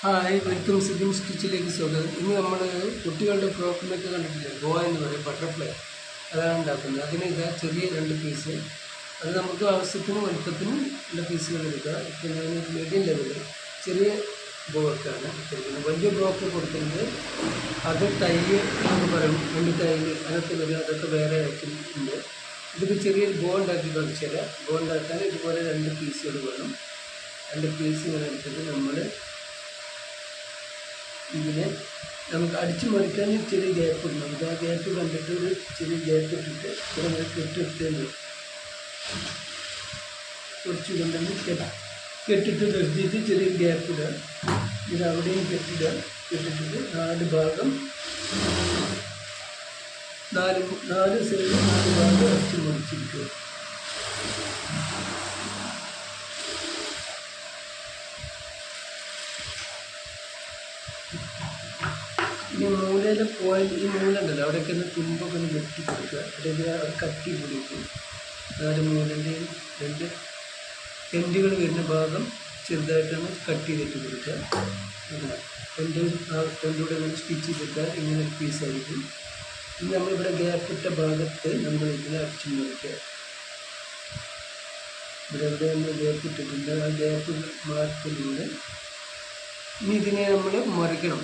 Hi, welcome സിദ്ദിം സ്റ്റിച്ചിലേക്ക് സ്വാഗതം. ഇന്ന് നമ്മൾ കുട്ടികളുടെ ഫ്രോക്കിലൊക്കെ കണ്ടിട്ടില്ലേ, ഗോ എന്ന് പറയും, ബട്ടർഫ്ലൈ. അതാണ് ഉണ്ടാക്കുന്നത്. അതിന് ഇതാ ചെറിയ 2 പീസ്. അത് നമുക്ക് ആവശ്യത്തിന് വലുപ്പത്തിനും ഉള്ള പീസുകൾ എടുക്കുക. ഇപ്പോൾ ഞാൻ മീഡിയം ലെവലിൽ ചെറിയ ഗോക്കാണ് എടുത്തിരിക്കുന്നത്. വലിയ ഗോക്ക് കൊടുക്കുന്നത് അത് ടൈ എന്ന് പറയും, 2 ടൈ അതിനകത്ത് വരും. അതൊക്കെ വേറെ ഉണ്ട്. ഇതിപ്പോൾ ചെറിയൊരു ഗോ ഉണ്ടാക്കി കാണിച്ചു തരാം. ഗോ ഉണ്ടാക്കാൻ ഇതുപോലെ 2 പീസുകൾ വേണം. 2 പീസ് ഇങ്ങനെ എടുത്തിട്ട് നമ്മൾ ഇതിനെ നമുക്ക് അടിച്ചു മറിക്കാൻ ചെറിയ ഗ്യാപ്പ് ഉണ്ട്. നമുക്ക് ആ ഗ്യാപ്പ് കണ്ടിട്ട് ഒരു ചെറിയ ഗ്യാപ്പ് ഇട്ടിട്ട് ഇവിടെ നമ്മൾ കെട്ടിട്ടേണ്ടി കുറച്ച് കൊണ്ടെങ്കിൽ കെട്ടിട്ട് നിർത്തിയിട്ട് ചെറിയ ഗ്യാപ്പ് ഇടുക. ഇത് അവിടെയും കെട്ടിടുക. കെട്ടിട്ടിട്ട് 4 ഭാഗം 4 സൈഡ് 4 ഭാഗം അടിച്ചു മറിച്ചിരിക്കുക. ഈ മൂലയിലെ പോയിന്റ്, ഈ മൂല ഉണ്ടല്ലോ, അവിടെയൊക്കെ ഒന്ന് തുമ്പൊക്കെ ഒന്ന് വെട്ടി കൊടുക്കുക. അല്ലെങ്കിൽ അത് കട്ടി കൂടിയിട്ട് 4 മൂലൻ്റെയും 2 എൻഡുകൾ വരുന്ന ഭാഗം ചെറുതായിട്ടൊന്ന് കട്ട് ചെയ്തിട്ട് കൊടുക്കുക. കൊണ്ടുകൂടെ ഒന്ന് സ്റ്റിച്ച് ചെയ്തിട്ടാൽ ഇങ്ങനെ പീസായിരിക്കും. ഇനി നമ്മളിവിടെ ഗ്യാപ്പിട്ട ഭാഗത്ത് നമ്മൾ ഇതിനെ അടിച്ചു മുറിക്കുക. ഇവിടെ എവിടെ നമ്മൾ ഗ്യാപ്പ് ഇട്ടിട്ടുണ്ട്, ആ ഗ്യാപ്പ് മാർക്കിലൂടെ ഇനി ഇതിനെ നമ്മൾ മറിക്കണം,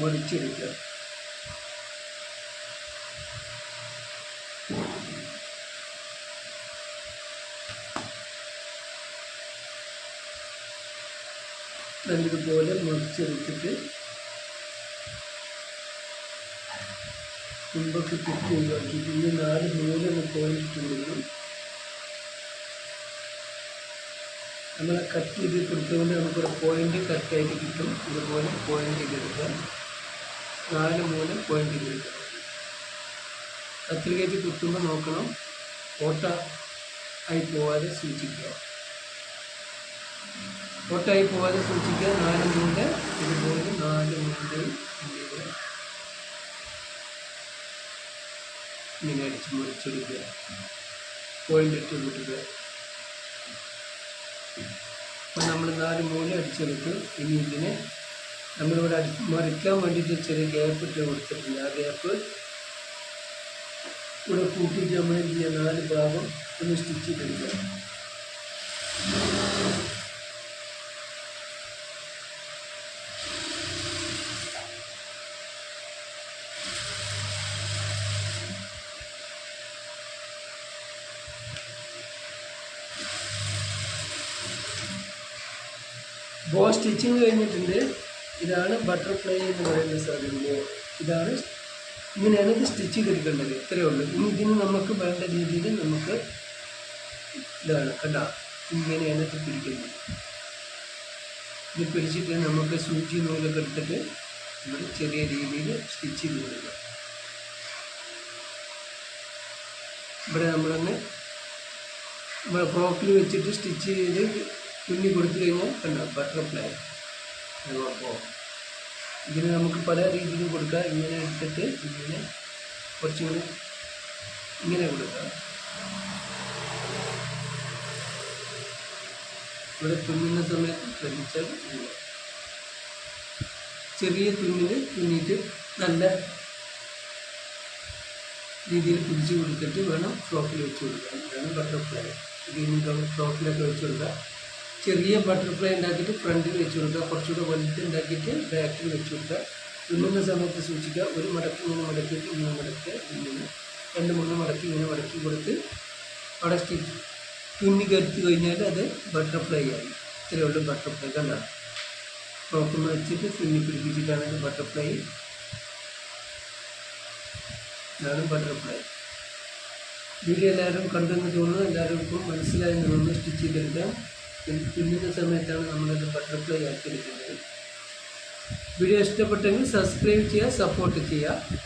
മറിച്ചെടുക്കുക. നല്ലതുപോലെ മുറിച്ചെടുത്തിട്ട് മുമ്പൊക്കെ കുത്തി ഒഴിവാക്കിയിട്ട് ഇനി 4 മൂലൊന്ന് പോയിന്റ് കൊടുക്കണം. നമ്മൾ കട്ട് ചെയ്ത് കൊടുത്തുകൊണ്ട് നമുക്കൊരു പോയിന്റ് കറക്റ്റായിട്ട് കിട്ടും. ഇതുപോലെ പോയിന്റ് ചെയ്തെടുക്കുക. 4 മൂലം പോയിന്റ് ചെയ്തെടുക്കുക. കത്രികയ്ക്ക് കുത്തുമ്പോൾ നോക്കണം, ഓട്ട ആയി പോവാതെ സൂക്ഷിക്കുക. ഓട്ടായി പോവാതെ സൂക്ഷിക്കുക. 4 മൂല ഇതുപോലെ 4 മൂലയും ഇങ്ങനെ അടിച്ച് മുറിച്ചെടുക്കുക. പോയിന്റ് ഇട്ട് കൂട്ടുക. അപ്പോൾ നമ്മൾ 4 മൂല അടിച്ചെടുത്ത് ഇനി ഇതിനെ നമ്മളിവിടെ മറിക്കാൻ വേണ്ടിയിട്ട് ചെറിയ ഗ്യാപ്പ് ഇട്ട് കൊടുത്തിട്ടുണ്ട്. ആ ഗ്യാപ്പ് ഇവിടെ കൂട്ടിയിട്ട് നമ്മൾ എന്ത് ചെയ്യുക, 4 ഭാഗം ഒന്ന് സ്റ്റിച്ച് ചെയ്തെടുക്കുക. ബോ സ്റ്റിച്ചിങ് കഴിഞ്ഞിട്ടുണ്ട്. ഇതാണ് ബട്ടർഫ്ലൈ എന്ന് പറയുന്ന സാധനം. ഇതാണ്, ഇങ്ങനെയാണ് ഇത് സ്റ്റിച്ച് ചെയ്തെടുക്കേണ്ടത്. ഇത്രയേ ഉള്ളൂ. ഇനി ഇതിന് നമുക്ക് വേണ്ട രീതിയിൽ നമുക്ക് ഇതാണ് കണ്ട, ഇങ്ങനെയാണ് ഇത് പിടിക്കുന്നത്. ഇത് പിടിച്ചിട്ട് നമുക്ക് സൂചി നൂലൊക്കെ എടുത്തിട്ട് ഇവിടെ ചെറിയ രീതിയിൽ സ്റ്റിച്ച് ചെയ്ത് കൊടുക്കുക. ഇവിടെ നമ്മളൊന്ന് നമ്മുടെ ഫ്രോക്കിൽ വെച്ചിട്ട് സ്റ്റിച്ച് ചെയ്ത് തുന്നി കൊടുത്തു കഴിഞ്ഞാൽ കണ്ട ബട്ടർഫ്ലൈ. അപ്പോൾ ഇതിന് നമുക്ക് പല രീതിയിലും കൊടുക്കാം. ഇങ്ങനെ എടുത്തിട്ട് ഇങ്ങനെ കുറച്ചുകൂടി ഇങ്ങനെ കൊടുക്കാം. ഇവിടെ തുന്നുന്ന സമയത്ത് ശ്രദ്ധിച്ചാൽ ചെറിയ തുന്നിയിട്ട് നല്ല രീതിയിൽ പിടിച്ച് കൊടുത്തിട്ട് വേണം ഫ്രോക്കിൽ വെച്ച് കൊടുക്കാൻ. ഇതാണ് ബട്ടർഫ്ലൈ. ഇത് ഫ്രോക്കിലൊക്കെ വെച്ച് കൊടുക്കുക. ചെറിയ ബട്ടർഫ്ലൈ ഉണ്ടാക്കിയിട്ട് ഫ്രണ്ടിൽ വെച്ച് കൊടുക്കുക. കുറച്ചുകൂടെ വലുത് ഉണ്ടാക്കിയിട്ട് ബാക്കിൽ വെച്ച് കൊടുക്കുക. തുന്നുന്ന സമയത്ത് സൂക്ഷിക്കുക. ഒരു മടക്കി ഇങ്ങനെ മടക്കിയിട്ട് ഇങ്ങനെ മടക്കുക. ഇങ്ങനെ 2-3 മടക്കി ഇങ്ങനെ മടക്കി കൊടുത്ത് അവിടെ തുന്നി കരുത്തി കഴിഞ്ഞാൽ അത് ബട്ടർഫ്ലൈ ആയി. ഇത്രയേ ഉള്ളൂ ബട്ടർഫ്ലൈ. കണ്ട, ഫ്രോക്ക് വെച്ചിട്ട് തുന്നി പിടിപ്പിച്ചിട്ടാണ് ബട്ടർഫ്ലൈ. ഇതാണ് ബട്ടർഫ്ലൈ. വീഡിയോ എല്ലാവരും കണ്ടെന്ന് തോന്നുന്നു. എല്ലാവർക്കും മനസ്സിലായെന്ന് തോന്നുന്നു. സ്റ്റിച്ച് ചെയ്തെടുക്കാം. തുന്നുന്ന സമയത്താണ് നമ്മളത് ബട്ടർഫ്ലൈ ആക്കിയെടുക്കുന്നത്. വീഡിയോ ഇഷ്ടപ്പെട്ടെങ്കിൽ സബ്സ്ക്രൈബ് ചെയ്യുക, സപ്പോർട്ട് ചെയ്യുക.